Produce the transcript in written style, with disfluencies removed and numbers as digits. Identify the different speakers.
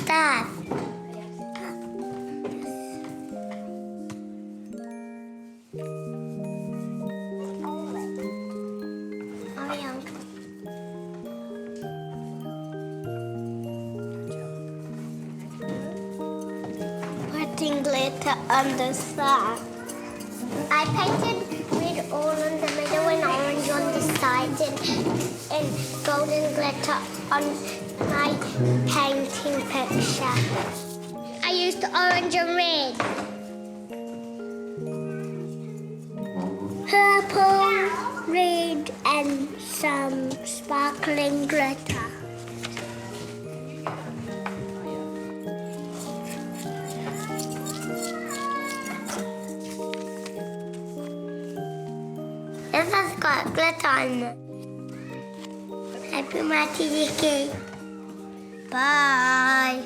Speaker 1: Dad. Putting glitter on the side. I painted red all in the middle and orange on the sides and golden glitter on my painting picture. I used orange and red. Purple, red and some sparkling glitter. This has got glitter on it. Happy Matariki. Bye.